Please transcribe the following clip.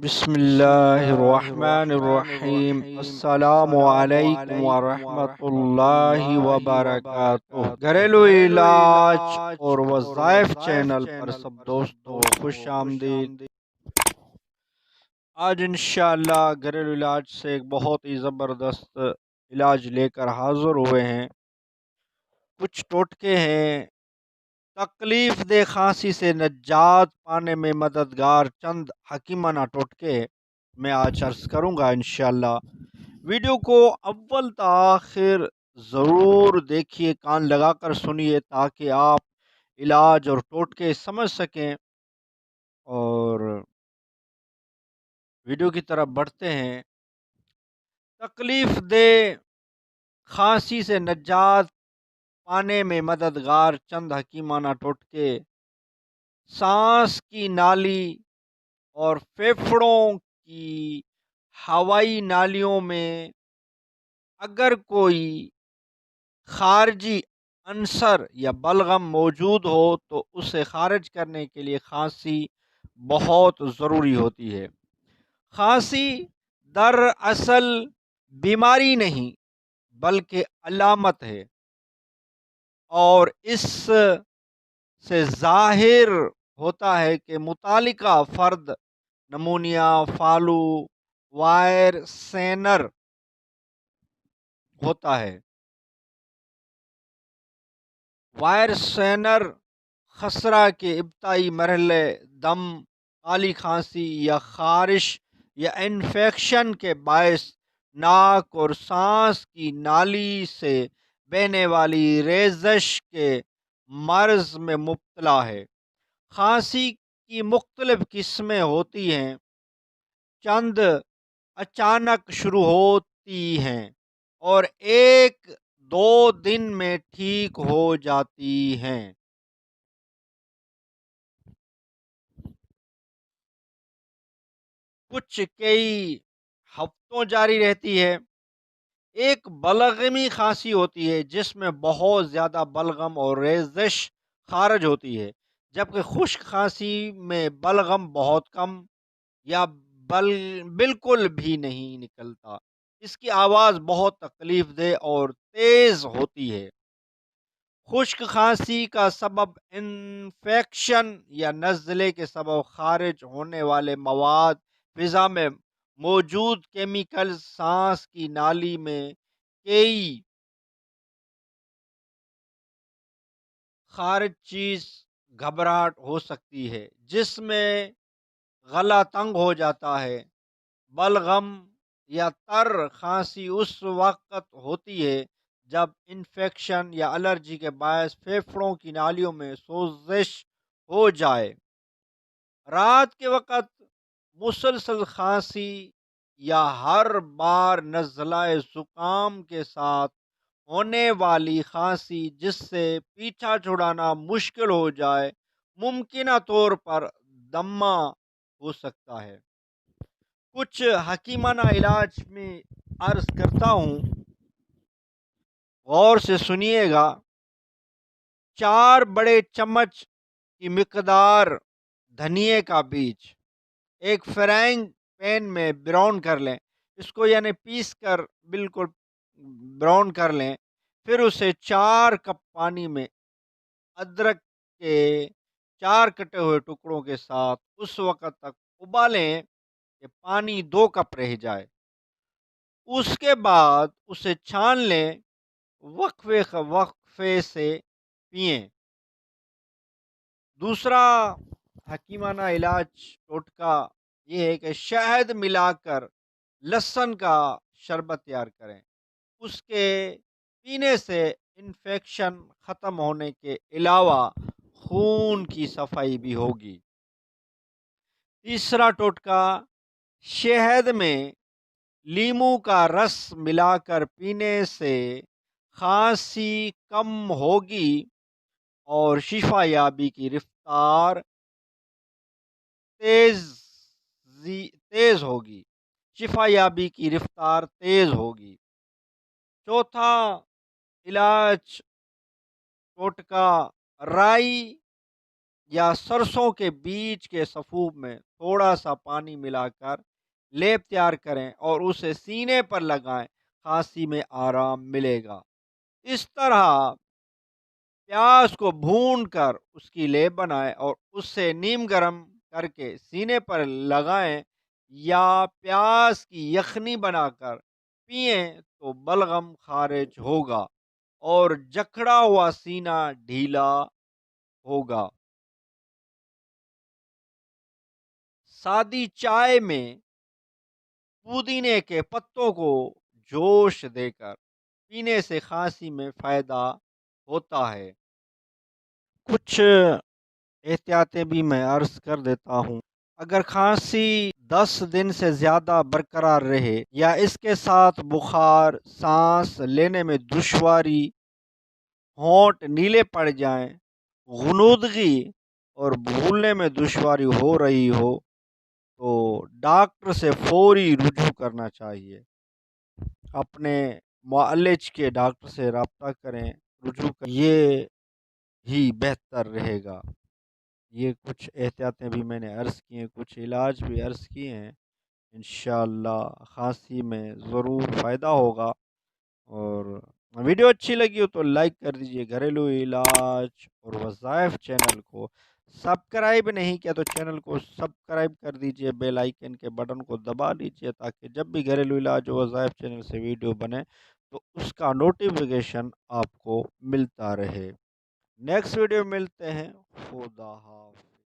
بسم اللہ الرحمن الرحیم۔ السلام علیکم ورحمۃ اللہ وبرکاتہ۔ گھریلو علاج اور وظائف چینل پر سب دوستوں خوش آمدید۔ آج انشاءاللہ گھریلو علاج سے ایک بہت ہی زبردست علاج لے کر حاضر ہوئے ہیں۔ کچھ ٹوٹکے ہیں تکلیف دہ کھانسی سے نجات پانے میں مددگار، چند حکیمانہ ٹوٹکے میں آج عرض کروں گا انشاءاللہ۔ ویڈیو کو اول تا آخر ضرور دیکھیے، کان لگا کر سنیے تاکہ آپ علاج اور ٹوٹکے سمجھ سکیں۔ اور ویڈیو کی طرف بڑھتے ہیں۔ تکلیف دہ کھانسی سے نجات پانے میں مددگار چند حکیمانہ ٹوٹکے۔ سانس کی نالی اور پھیپھڑوں کی ہوائی نالیوں میں اگر کوئی خارجی عنصر یا بلغم موجود ہو تو اسے خارج کرنے کے لیے کھانسی بہت ضروری ہوتی ہے۔ کھانسی دراصل بیماری نہیں بلکہ علامت ہے، اور اس سے ظاہر ہوتا ہے کہ متعلقہ فرد نمونیا، فالو، وائرسینر ہوتا ہے۔ وائرسینر خسرہ کے ابتدائی مرحلے، دم، کالی کھانسی یا خارش یا انفیکشن کے باعث ناک اور سانس کی نالی سے بہنے والی ریزش کے مرض میں مبتلا ہے۔ کھانسی کی مختلف قسمیں ہوتی ہیں، چند اچانک شروع ہوتی ہیں اور ایک دو دن میں ٹھیک ہو جاتی ہیں۔ کچھ کئی ہفتوں جاری رہتی ہے۔ ایک بلغمی کھانسی ہوتی ہے جس میں بہت زیادہ بلغم اور ریزش خارج ہوتی ہے، جبکہ خشک کھانسی میں بلغم بہت کم یا بالکل بھی نہیں نکلتا۔ اس کی آواز بہت تکلیف دہ اور تیز ہوتی ہے۔ خشک کھانسی کا سبب انفیکشن یا نزلے کے سبب خارج ہونے والے مواد، فضا میں موجود کیمیکلز، سانس کی نالی میں کئی خارج چیز، گھبراہٹ ہو سکتی ہے جس میں گلا تنگ ہو جاتا ہے۔ بلغم یا تر کھانسی اس وقت ہوتی ہے جب انفیکشن یا الرجی کے باعث پھیپھڑوں کی نالیوں میں سوزش ہو جائے۔ رات کے وقت مسلسل کھانسی یا ہر بار نزلہ زکام کے ساتھ ہونے والی کھانسی جس سے پیچھا چھڑانا مشکل ہو جائے، ممکنہ طور پر دمہ ہو سکتا ہے۔ کچھ حکیمانہ علاج میں عرض کرتا ہوں، غور سے سنیے گا۔ 4 بڑے چمچ کی مقدار دھنیے کا بیج ایک فرائنگ پین میں براؤن کر لیں، اس کو یعنی پیس کر بالکل براؤن کر لیں۔ پھر اسے 4 کپ پانی میں ادرک کے 4 کٹے ہوئے ٹکڑوں کے ساتھ اس وقت تک ابالیں کہ پانی 2 کپ رہ جائے۔ اس کے بعد اسے چھان لیں، وقفے سے پئیں۔ دوسرا حکیمانہ علاج ٹوٹکا یہ ہے کہ شہد ملا کر لہسن کا شربت تیار کریں۔ اس کے پینے سے انفیکشن ختم ہونے کے علاوہ خون کی صفائی بھی ہوگی۔ تیسرا ٹوٹکا، شہد میں لیموں کا رس ملا کر پینے سے کھانسی کم ہوگی اور شفا یابی کی رفتار تیز ہوگی۔ چوتھا علاج ٹوٹکا، رائی یا سرسوں کے بیج کے سفوف میں تھوڑا سا پانی ملا کر لیپ تیار کریں اور اسے سینے پر لگائیں، کھانسی میں آرام ملے گا۔ اس طرح پیاز کو بھون کر اس کی لیپ بنائیں اور اس سے نیم گرم کر کے سینے پر لگائیں یا پیاز کی یخنی بنا کر پئیں تو بلغم خارج ہوگا اور جکڑا ہوا سینہ ڈھیلا ہوگا۔ سادی چائے میں پودینے کے پتوں کو جوش دے کر پینے سے کھانسی میں فائدہ ہوتا ہے۔ کچھ احتیاطیں بھی میں عرض کر دیتا ہوں۔ اگر کھانسی 10 دن سے زیادہ برقرار رہے یا اس کے ساتھ بخار، سانس لینے میں دشواری، ہونٹ نیلے پڑ جائیں، غنودگی اور بھولنے میں دشواری ہو رہی ہو تو ڈاکٹر سے فوری رجوع کرنا چاہیے۔ اپنے معالج کے ڈاکٹر سے رابطہ کریں، رجوع کریں، یہ ہی بہتر رہے گا۔ یہ کچھ احتیاطیں بھی میں نے عرض کی ہیں، کچھ علاج بھی عرض کیے ہیں۔ انشاءاللہ کھانسی میں ضرور فائدہ ہوگا، اور ویڈیو اچھی لگی ہو تو لائک کر دیجئے۔ گھریلو علاج اور وظائف چینل کو سبسکرائب نہیں کیا تو چینل کو سبسکرائب کر دیجئے، بیل آئیکن کے بٹن کو دبا لیجئے تاکہ جب بھی گھریلو علاج اور وظائف چینل سے ویڈیو بنے تو اس کا نوٹیفیکیشن آپ کو ملتا رہے۔ نیکسٹ ویڈیو ملتے ہیں۔ خدا حافظ۔